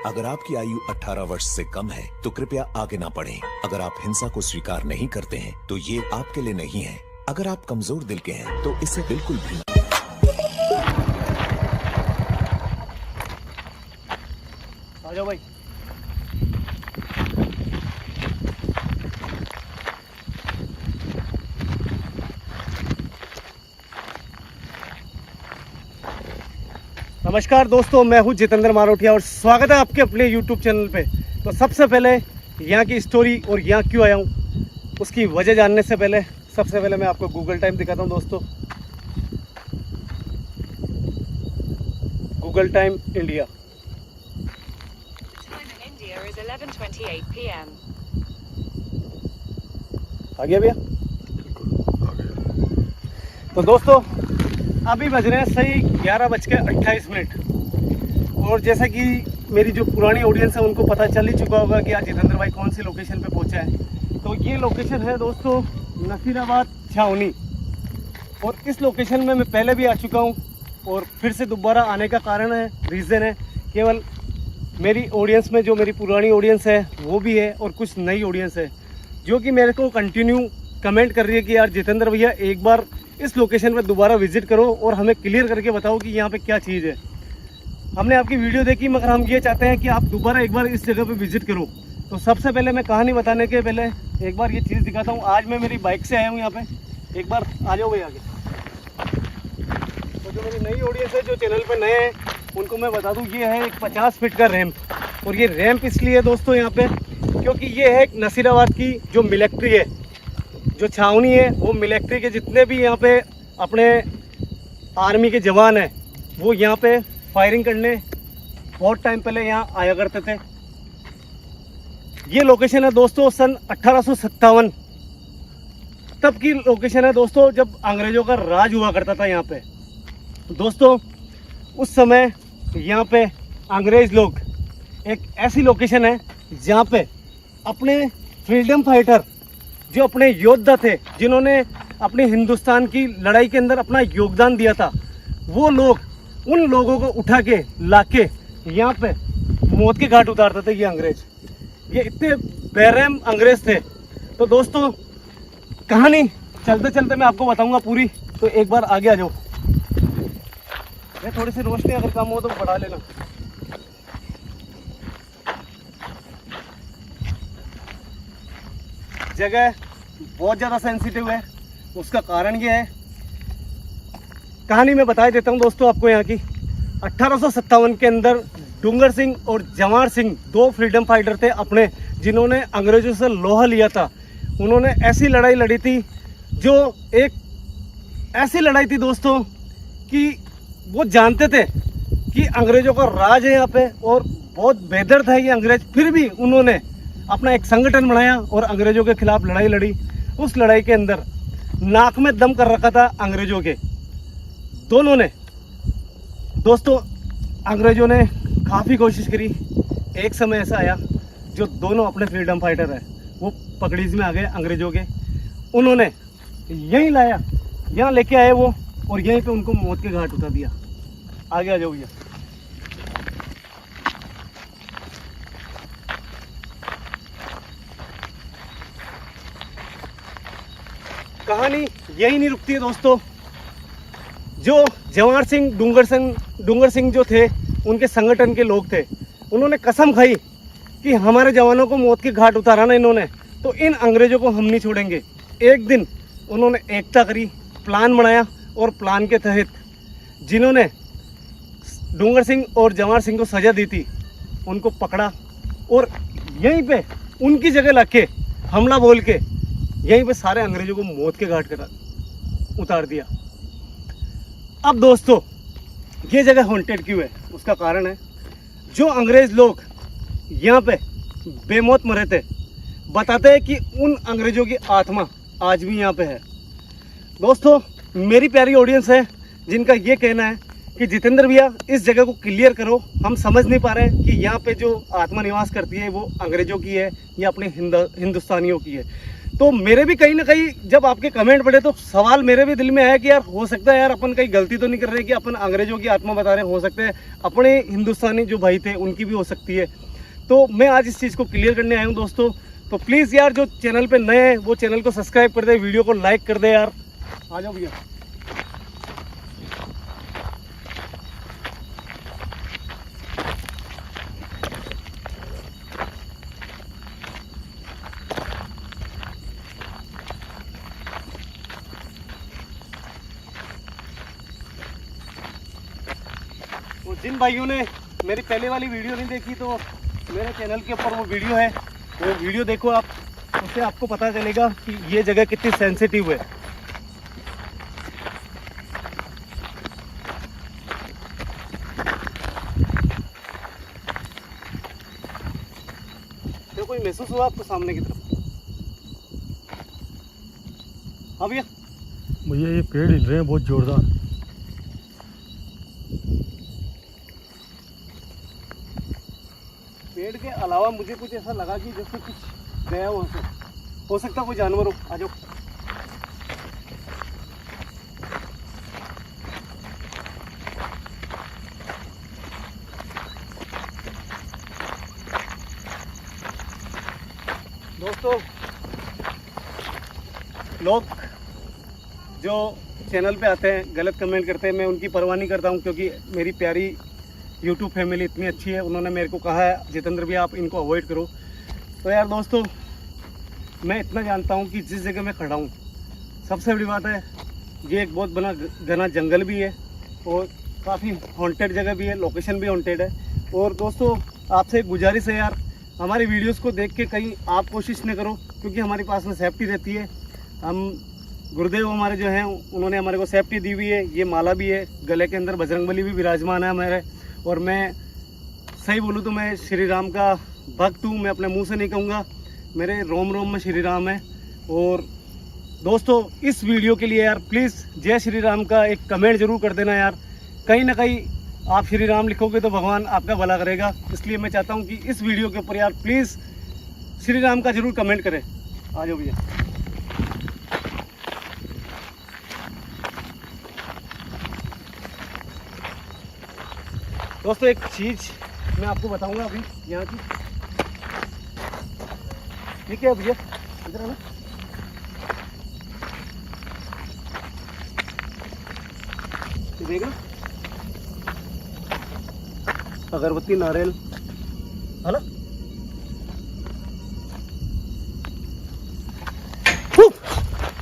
अगर आपकी आयु 18 वर्ष से कम है तो कृपया आगे ना बढ़ें। अगर आप हिंसा को स्वीकार नहीं करते हैं तो ये आपके लिए नहीं है। अगर आप कमजोर दिल के हैं तो इसे बिल्कुल भी ना। आ जाओ भाई। नमस्कार दोस्तों, मैं हूं जितेंद्र मारोटिया और स्वागत है आपके अपने YouTube चैनल पे। तो सबसे पहले यहाँ की स्टोरी और यहाँ क्यों आया हूँ उसकी वजह जानने से पहले सबसे पहले मैं आपको गूगल टाइम दिखाता हूँ दोस्तों। Google time India is 11:28 p.m. आ गया भैया। तो दोस्तों अभी बज रहे हैं सही 11:28। और जैसा कि मेरी जो पुरानी ऑडियंस है उनको पता चल ही चुका होगा कि आज जितेंद्र भाई कौन सी लोकेशन पे पहुंचा है। तो ये लोकेशन है दोस्तों नसीराबाद छावनी। और इस लोकेशन में मैं पहले भी आ चुका हूं और फिर से दोबारा आने का कारण है, रीज़न है केवल मेरी ऑडियंस में जो मेरी पुरानी ऑडियंस है वो भी है और कुछ नई ऑडियंस है जो कि मेरे को कंटिन्यू कमेंट कर रही है कि यार जितेंद्र भैया एक बार इस लोकेशन पे दोबारा विजिट करो और हमें क्लियर करके बताओ कि यहाँ पे क्या चीज़ है। हमने आपकी वीडियो देखी मगर हम ये चाहते हैं कि आप दोबारा एक बार इस जगह पे विजिट करो। तो सबसे पहले मैं कहानी बताने के पहले एक बार ये चीज़ दिखाता हूँ। आज मैं मेरी बाइक से आया हूँ यहाँ पे, एक बार आ जाओ भाई आगे। तो जो मेरी नई ऑडियंस है जो चैनल पर नए हैं उनको मैं बता दूँ, ये है एक 50 फीट का रैंप। और ये रैंप इसलिए दोस्तों यहाँ पे क्योंकि ये है एक नसीराबाद की जो मिलिट्री है, जो छावनी है, वो मिलिट्री के जितने भी यहाँ पे अपने आर्मी के जवान हैं वो यहाँ पे फायरिंग करने बहुत टाइम पहले यहाँ आया करते थे। ये लोकेशन है दोस्तों सन 1857 तब की लोकेशन है दोस्तों, जब अंग्रेजों का राज हुआ करता था यहाँ पे। दोस्तों उस समय यहाँ पे अंग्रेज लोग, एक ऐसी लोकेशन है जहाँ पे अपने फ्रीडम फाइटर जो अपने योद्धा थे जिन्होंने अपने हिंदुस्तान की लड़ाई के अंदर अपना योगदान दिया था, वो लोग उन लोगों को उठा के लाके यहाँ पे मौत के घाट उतारते थे ये अंग्रेज। ये इतने बेरहम अंग्रेज थे। तो दोस्तों कहानी चलते चलते मैं आपको बताऊंगा पूरी, तो एक बार आगे आ जाओ। थोड़ी सी रोशनी अगर कम हो तो बढ़ा लेना। जगह बहुत ज़्यादा सेंसिटिव है, उसका कारण ये है, कहानी मैं बता देता हूँ दोस्तों आपको। यहाँ की 1857 के अंदर डूंगर सिंह और जवाहर सिंह दो फ्रीडम फाइटर थे अपने, जिन्होंने अंग्रेजों से लोहा लिया था। उन्होंने ऐसी लड़ाई लड़ी थी, जो एक ऐसी लड़ाई थी दोस्तों कि वो जानते थे कि अंग्रेजों का राज है यहाँ पे और बहुत बेहतर था ये अंग्रेज, फिर भी उन्होंने अपना एक संगठन बनाया और अंग्रेजों के खिलाफ लड़ाई लड़ी। उस लड़ाई के अंदर नाक में दम कर रखा था अंग्रेजों के दोनों ने। दोस्तों अंग्रेजों ने काफ़ी कोशिश करी, एक समय ऐसा आया जो दोनों अपने फ्रीडम फाइटर है वो पकड़ीज में आ गए अंग्रेजों के। उन्होंने यहीं लाया, यहाँ लेके आए वो, और यहीं पे उनको मौत के घाट उतार दिया। आगे आ जाओ भैया। कहानी यही नहीं रुकती है दोस्तों। जो जवाहर सिंह डूंगर सिंह जो थे, उनके संगठन के लोग थे, उन्होंने कसम खाई कि हमारे जवानों को मौत के घाट उतारा ना इन्होंने तो इन अंग्रेजों को हम नहीं छोड़ेंगे। एक दिन उन्होंने एकता करी, प्लान बनाया और प्लान के तहत जिन्होंने डूंगर सिंह और जवाहर सिंह को सज़ा दी थी उनको पकड़ा और यहीं पे उनकी जगह लाके हमला बोल के यहीं पे सारे अंग्रेजों को मौत के घाट कर उतार दिया। अब दोस्तों ये जगह हॉन्टेड क्यों है, उसका कारण है जो अंग्रेज लोग यहाँ पे बेमौत मरे थे, बताते हैं कि उन अंग्रेजों की आत्मा आज भी यहाँ पे है। दोस्तों मेरी प्यारी ऑडियंस है जिनका ये कहना है कि जितेंद्र भैया इस जगह को क्लियर करो, हम समझ नहीं पा रहे हैं कि यहाँ पे जो आत्मा निवास करती है वो अंग्रेजों की है या अपने हिंदुस्तानियों की है। तो मेरे भी कहीं ना कहीं जब आपके कमेंट पढ़े तो सवाल मेरे भी दिल में आया कि यार हो सकता है यार अपन कहीं गलती तो नहीं कर रहे कि अपन अंग्रेजों की आत्मा बता रहे हैं, हो सकते हैं अपने हिंदुस्तानी जो भाई थे उनकी भी हो सकती है। तो मैं आज इस चीज़ को क्लियर करने आया हूँ दोस्तों। तो प्लीज़ यार जो चैनल पे नए हैं वो चैनल को सब्सक्राइब कर दे, वीडियो को लाइक कर दे यार। आ जाओ भैया। तो जिन भाइयों ने मेरी पहले वाली वीडियो नहीं देखी तो मेरे चैनल के ऊपर वो वीडियो है, वो वीडियो देखो आप, उससे आपको पता चलेगा कि ये जगह कितनी सेंसिटिव है। तो कोई महसूस हुआ आपको सामने की तरफ? हाँ भैया। भैया ये पेड़ हिल रहे हैं बहुत जोरदार। पेड़ के अलावा मुझे कुछ ऐसा लगा कि जैसे कुछ गया वहाँ से, हो सकता कोई जानवर हो। आ जाओ। दोस्तों लोग जो चैनल पे आते हैं गलत कमेंट करते हैं, मैं उनकी परवाह नहीं करता हूँ, क्योंकि मेरी प्यारी यूट्यूब फैमिली इतनी अच्छी है, उन्होंने मेरे को कहा है जितेंद्र भैया आप इनको अवॉइड करो। तो यार दोस्तों मैं इतना जानता हूँ कि जिस जगह मैं खड़ा हूँ, सबसे बड़ी बात है ये एक बहुत बड़ा घना जंगल भी है और काफ़ी हॉन्टेड जगह भी है, लोकेशन भी हॉन्टेड है। और दोस्तों आपसे एक गुजारिश है यार, हमारी वीडियोस को देख के कहीं आप कोशिश न करो, क्योंकि हमारे पास में सेफ्टी रहती है। हम गुरुदेव हमारे जो हैं उन्होंने हमारे को सेफ्टी दी हुई है, ये माला भी है, गले के अंदर बजरंगबली भी विराजमान है हमारे। और मैं सही बोलूँ तो मैं श्री राम का भक्त हूँ, मैं अपने मुंह से नहीं कहूँगा, मेरे रोम रोम में श्री राम है। और दोस्तों इस वीडियो के लिए यार प्लीज़ जय श्री राम का एक कमेंट जरूर कर देना यार। कहीं ना कहीं आप श्री राम लिखोगे तो भगवान आपका भला करेगा, इसलिए मैं चाहता हूँ कि इस वीडियो के ऊपर यार प्लीज़ श्री राम का जरूर कमेंट करें। आ जाओ भैया। दोस्तों एक चीज़ मैं आपको बताऊंगा अभी यहाँ की, ठीक है भैया इधर है ना, देख लो अगरबत्ती नारियल है ना।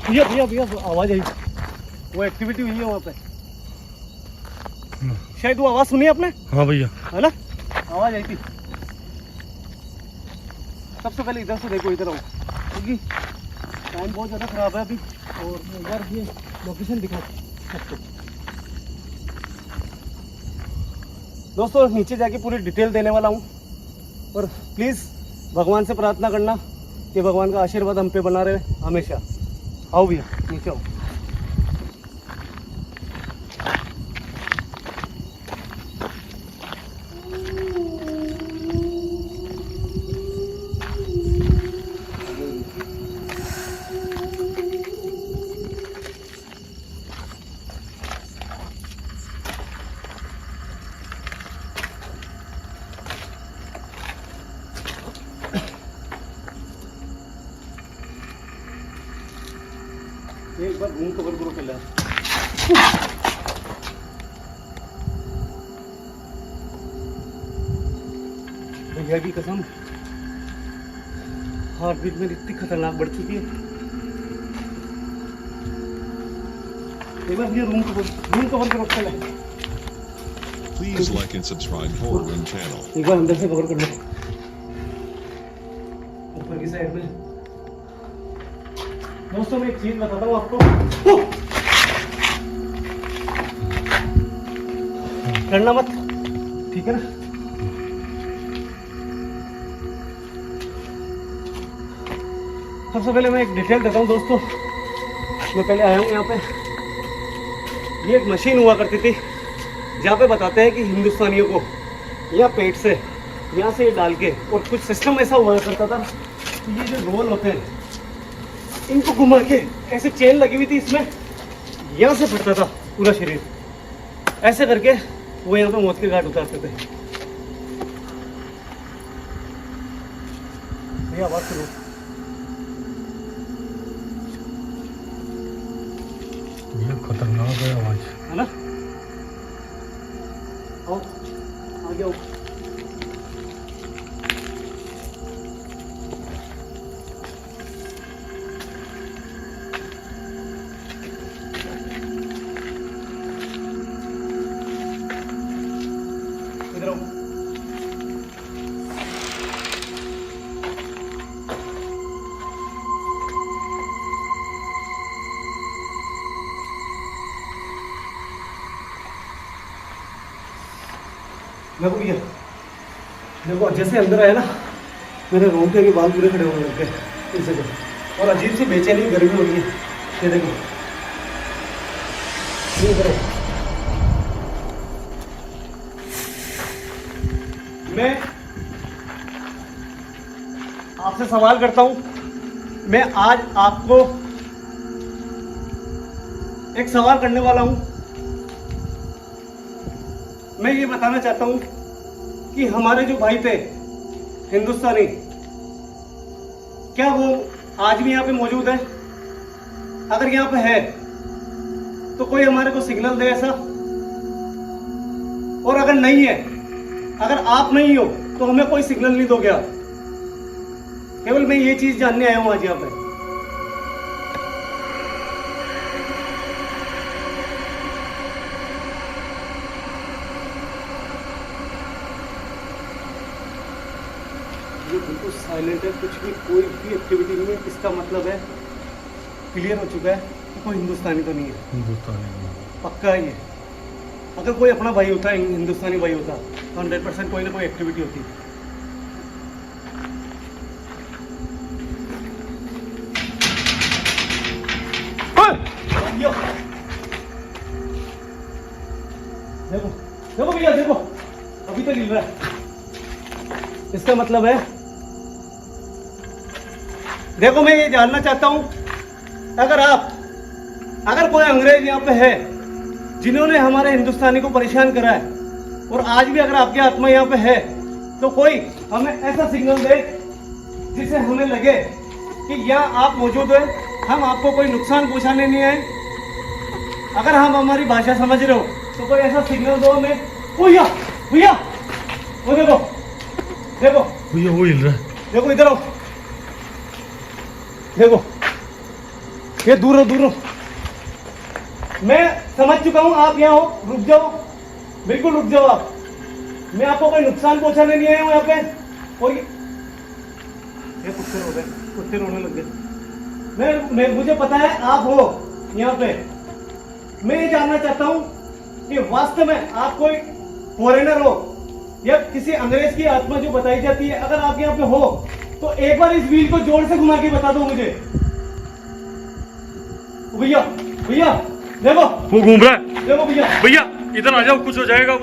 भैया भैया भैया आवाज़ आई, वो एक्टिविटी हुई है वहाँ पे, शायद वो आवाज़ सुनी आपने? हाँ भैया है ना, आवाज़ आई थी। सबसे पहले इधर से देखो, इधर आओ, क्योंकि टाइम बहुत ज़्यादा ख़राब है अभी। और एक बार ये लोकेशन दिखा सबको। दोस्तों नीचे जाके पूरी डिटेल देने वाला हूँ, और प्लीज़ भगवान से प्रार्थना करना कि भगवान का आशीर्वाद हम पे बना रहे हमेशा। आओ भैया नीचे आओ। एक बार रूम कवर करो पहले। भैया की कसम हार्ट बीट मेरी इतनी खतरनाक बढ़ चुकी है। एक बार भैया रूम कवर करो पहले। Please like and subscribe Horror Room channel. एक बार अंदर से कवर कर लो, ऊपर की साइड में। दोस्तों मैं एक चीज बताता हूँ आपको, डरना मत, ठीक है ना। सबसे पहले मैं एक डिटेल देता हूँ दोस्तों। मैं पहले आया हूँ यहाँ पे, ये एक मशीन हुआ करती थी जहाँ पे बताते हैं कि हिंदुस्तानियों को यहाँ पेट से यहाँ से ये डाल के, और कुछ सिस्टम ऐसा हुआ करता था कि ये जो रोल होते हैं इनको घुमा के ऐसे चेन लगी हुई थी इसमें, यहाँ से फटता था पूरा शरीर, ऐसे करके वो यहाँ पे मौत के घाट उतारते थे। भैया आवाज सुनो। ये खतरनाक है आवाज, है ना? आओ आगे आओ। इधर आओ। देखो भैया, देखो जैसे अंदर आया ना, मेरे रोंगटे के बाल पूरे खड़े होने लग गए इस जगह, और अजीब सी बेचैनी गर्मी हो रही है। ये देखो, ये करो। मैं आपसे सवाल करता हूं, मैं आज आपको एक सवाल करने वाला हूं। मैं ये बताना चाहता हूं कि हमारे जो भाई थे हिंदुस्तानी, क्या वो आज भी यहाँ पे मौजूद है? अगर यहाँ पे है तो कोई हमारे को सिग्नल दे ऐसा, और अगर नहीं है, अगर आप नहीं हो तो हमें कोई सिग्नल नहीं दोगे आप। केवल मैं ये चीज जानने आया हूं आज यहाँ पे। ये बिल्कुल साइलेंट है, कुछ भी कोई भी एक्टिविटी नहीं है। इसका मतलब है क्लियर हो चुका है कि कोई हिंदुस्तानी तो नहीं है। हिंदुस्तानी पक्का है ये। अगर कोई अपना भाई होता, हिंदुस्तानी भाई होता, तो 100% कोई ना कोई एक्टिविटी होती। देखो देखो भैया, देखो अभी तो हिल रहा है। इसका मतलब है, देखो मैं ये जानना चाहता हूं, अगर कोई अंग्रेज यहाँ पे है जिन्होंने हमारे हिंदुस्तानी को परेशान करा है, और आज भी अगर आपकी आत्मा यहाँ पे है, तो कोई हमें ऐसा सिग्नल दे जिससे हमें लगे कि यहाँ आप मौजूद हैं, हम आपको कोई नुकसान पहुंचाने नहीं आए। अगर हम हमारी भाषा समझ रहे हो तो कोई ऐसा सिग्नल दो हमें। भैया भैया, वो देखो देखो भैया, वो हिल रहा है। देखो इधर आओ, देखो ये दूर हो, दूर हो। मैं समझ चुका हूं आप यहाँ हो, रुक जाओ, बिल्कुल रुक जाओ आप। मैं आपको कोई नुकसान पहुंचाने नहीं आया हूं यहाँ पे। और ये कुत्ते रो गए, कुत्ते रोने लग गए। मैं मुझे पता है आप हो यहाँ पे। मैं ये जानना चाहता हूं कि वास्तव में आप कोई फॉरेनर हो या किसी अंग्रेज की आत्मा जो बताई जाती है। अगर आप यहाँ पे हो तो एक बार इस व्हील को जोर से घुमा के बता दो मुझे। भैया भैया देखो, वो घूम रहा है। देखो भैया, भैया इधर आ जाओ, कुछ हो जाएगा।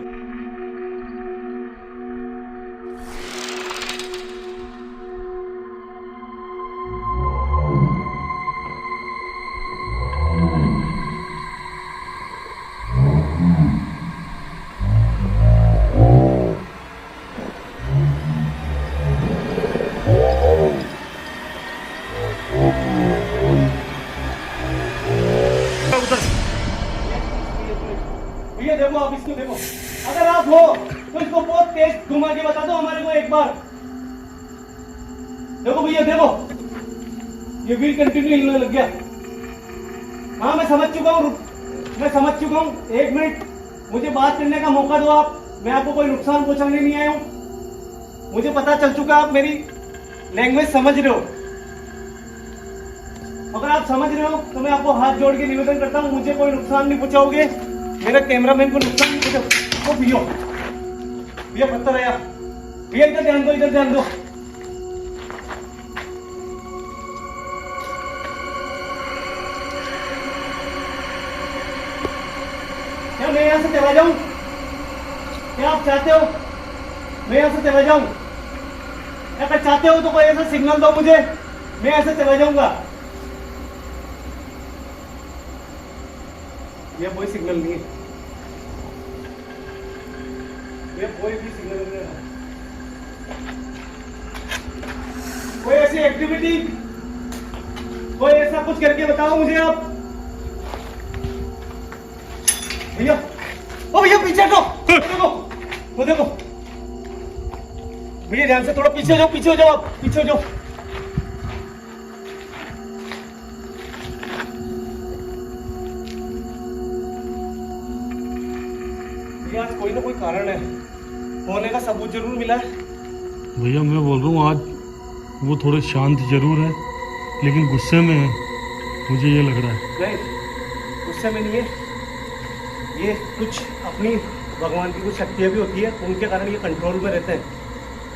भैया देखो, आप इसको देखो। अगर आप हो तो इसको बहुत तेज घुमा के बता दो हमारे को एक बार। देखो भैया, देखो ये व्हील कंटिन्यू हिलने लग गया। हाँ मैं समझ चुका हूँ, मैं समझ चुका हूँ। एक मिनट मुझे बात करने का मौका दो आप। मैं आपको कोई नुकसान पहुंचाने नहीं आया हूँ। मुझे पता चल चुका आप मेरी लैंग्वेज समझ रहे हो। अगर आप समझ रहे हो तो मैं आपको हाथ जोड़ के निवेदन करता हूँ, मुझे कोई नुकसान नहीं पहुंचाओगे, मेरे कैमरामैन को नुकसान नहीं पहुंचाओ। ओ भैया भैया, पत्थर आया भैया, इधर ध्यान दो, इधर ध्यान दो। क्या मैं यहाँ से चला जाऊं? क्या आप चाहते हो मैं यहाँ से चला जाऊं? अगर चाहते हो तो कोई ऐसा सिग्नल दो मुझे, मैं ऐसे चला जाऊंगा। ये कोई सिग्नल नहीं है, ये कोई भी सिग्नल नहीं है। कोई ऐसी एक्टिविटी, कोई ऐसा कुछ करके बताओ मुझे आप। भैया, ओ भैया पीछे हटो, देखो वो देखो भैया, ध्यान से थोड़ा पीछे हो जाओ, पीछे हो जाओ, आप पीछे हो जाओ। भैया आज कोई ना कोई कारण है, होने का सबूत जरूर मिला है। भैया मैं बोल रहा हूँ आज वो थोड़े शांत जरूर है, लेकिन गुस्से में है, मुझे ये लग रहा है। नहीं, गुस्से में नहीं है, ये कुछ अपनी भगवान की कुछ शक्तियाँ भी होती है, उनके कारण ये कंट्रोल में रहते हैं।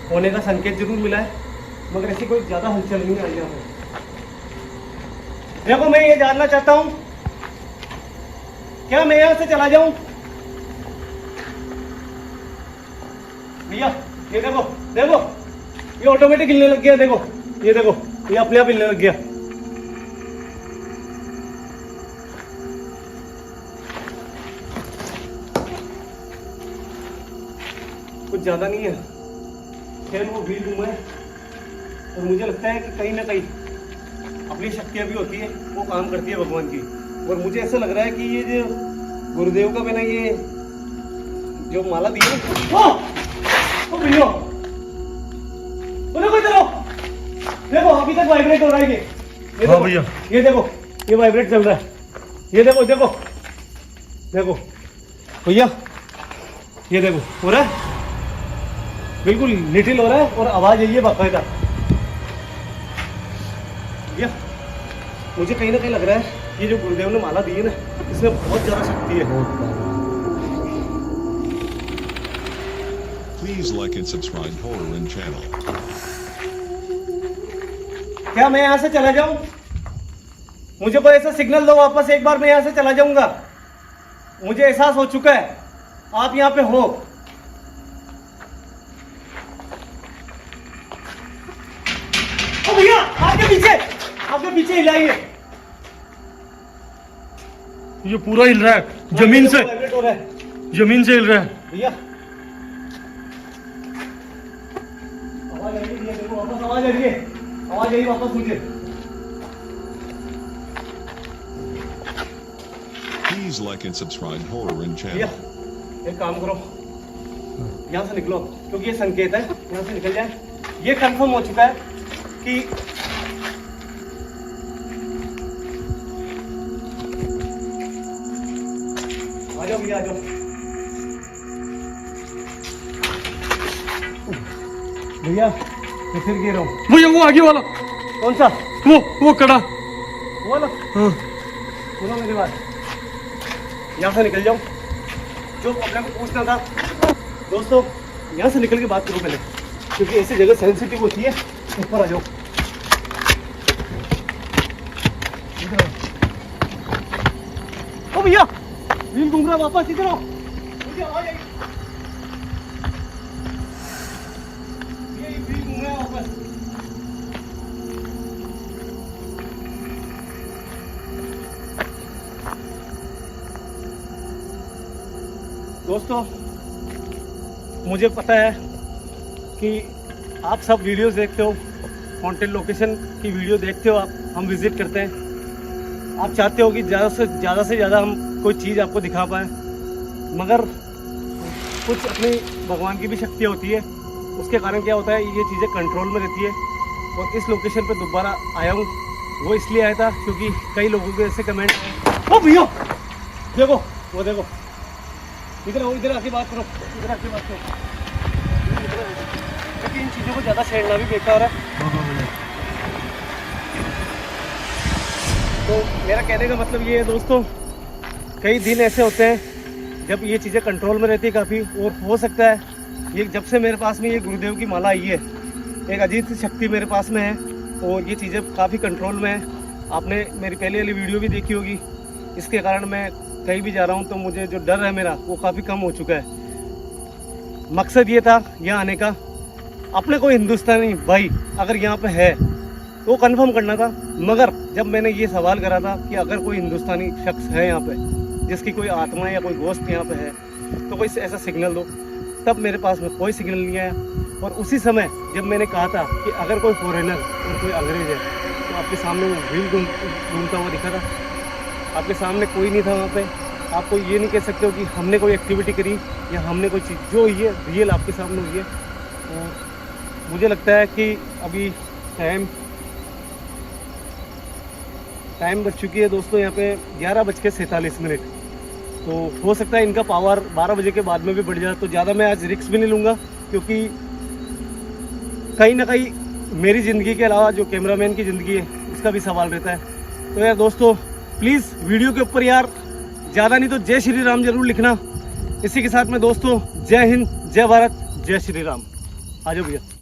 होने का संकेत जरूर मिला है, मगर ऐसी कोई ज़्यादा हलचल नहीं आई यहाँ पे। देखो मैं ये जानना चाहता हूँ, क्या मैं यहाँ से चला जाऊँ? भैया ये देखो, देखो ये ऑटोमेटिक हिलने लग गया, देखो ये देखो, ये अपने आप हिलने लग गया। कुछ ज्यादा नहीं है, खैर वो भीड़ घूमा है, और मुझे लगता है कि कहीं ना कहीं अपनी शक्तियाँ भी होती है, वो काम करती है भगवान की। और मुझे ऐसा लग रहा है कि ये जो गुरुदेव का मैंने ये जो माला दी है, ओ भैया देखो इधर आओ, देखो अभी तक वाइब्रेट हो रहा है ये हाँ भैया, ये देखो, ये वाइब्रेट चल रहा है, ये देखो देखो देखो भैया, ये देखो हो रहा है, बिल्कुल लिटिल हो रहा है, और आवाज आई है बाकायदा। भैया मुझे कहीं ना कहीं लग रहा है ये जो गुरुदेव ने माला दी है ना, इसमें बहुत ज्यादा शक्ति है। Please like and subscribe Horror channel. क्या मैं यहाँ से चला जाऊं? मुझे कोई ऐसा सिग्नल दो वापस, एक बार मैं यहाँ से चला जाऊंगा। मुझे एहसास हो चुका है आप यहाँ पे हो। ओ भैया आपके पीछे हिलाइए, ये पूरा हिल रहा है, जमीन से, वाइब्रेट हो रहा है जमीन से हिल रहा है। भैया। आवाज आ रही है, देखो वापस आवाज आ रही है, आवाज आई वापस मुझे। Please like and subscribe Horror भैया channel. एक काम करो, यहाँ से निकलो, क्योंकि ये संकेत है, यहाँ से निकल जाए। ये कंफर्म हो चुका है कि आ जाओ भैया, आ जाओ भैया। मैं फिर गिर रहा हूँ। भैया वो आगे वाला, कौन सा? वो कड़ा, वो वाला? हाँ। सुनो मेरी बात, यहाँ से निकल जाओ, जो अपने को पूछना था। दोस्तों यहाँ से निकल के बात करो पहले, क्योंकि ऐसी जगह सेंसिटिव होती है। ऊपर आ जाओ, ओ भैया व्हील घूम रहा, वापस इधर आओ, मुझे आवाज आई। ये व्हील घूम रहा है वापस। दोस्तों मुझे पता है कि आप सब वीडियोस देखते हो, कंटेंट लोकेशन की वीडियो देखते हो, आप हम विजिट करते हैं। आप चाहते हो कि ज़्यादा से ज़्यादा हम कोई चीज़ आपको दिखा पाएँ, मगर कुछ अपनी भगवान की भी शक्तियाँ होती है, उसके कारण क्या होता है ये चीज़ें कंट्रोल में रहती है। और इस लोकेशन पे दोबारा आया हूँ, वो इसलिए आया था क्योंकि कई लोगों के ऐसे कमेंट, ओ भैया देखो वो देखो, इधर आके बात करो, इधर आके बात करो, क्योंकि इन चीज़ों को ज़्यादा छेड़ना भी बेकार है। तो मेरा कहने का मतलब ये है दोस्तों, कई दिन ऐसे होते हैं जब ये चीज़ें कंट्रोल में रहती है काफ़ी, और हो सकता है ये जब से मेरे पास में ये गुरुदेव की माला आई है, एक अजीब सी शक्ति मेरे पास में है, और ये चीज़ें काफ़ी कंट्रोल में है। आपने मेरी पहले वाली वीडियो भी देखी होगी, इसके कारण मैं कहीं भी जा रहा हूँ तो मुझे जो डर है मेरा वो काफ़ी कम हो चुका है। मकसद ये था यहाँ आने का, अपने कोई हिंदुस्तानी भाई अगर यहाँ पे है तो कंफर्म करना था। मगर जब मैंने ये सवाल करा था कि अगर कोई हिंदुस्तानी शख्स है यहाँ पे जिसकी कोई आत्मा या कोई गोश्त यहाँ पे है, तो कोई ऐसा सिग्नल दो। तब मेरे पास में कोई सिग्नल नहीं आया। और उसी समय जब मैंने कहा था कि अगर कोई फॉरेनर और कोई अंग्रेज है तो आपके सामने वो व्हील घूमता हुआ दिखा था, आपके सामने कोई नहीं था वहाँ पे। आप कोई ये नहीं कह सकते हो कि हमने कोई एक्टिविटी करी या हमने कोई चीज़, जो हुई है रियल आपके सामने हुई है। और मुझे लगता है कि अभी टाइम बच चुकी है दोस्तों, यहाँ पे 11:47। तो हो सकता है इनका पावर 12 बजे के बाद में भी बढ़ जाए, तो ज़्यादा मैं आज रिस्क भी नहीं लूँगा, क्योंकि कहीं ना कहीं मेरी ज़िंदगी के अलावा जो कैमरामैन की ज़िंदगी है उसका भी सवाल रहता है। तो यार दोस्तों, प्लीज़ वीडियो के ऊपर यार ज़्यादा नहीं तो जय श्री राम जरूर लिखना। इसी के साथ में दोस्तों, जय हिंद, जय भारत, जय श्री राम। आ जाओ भैया।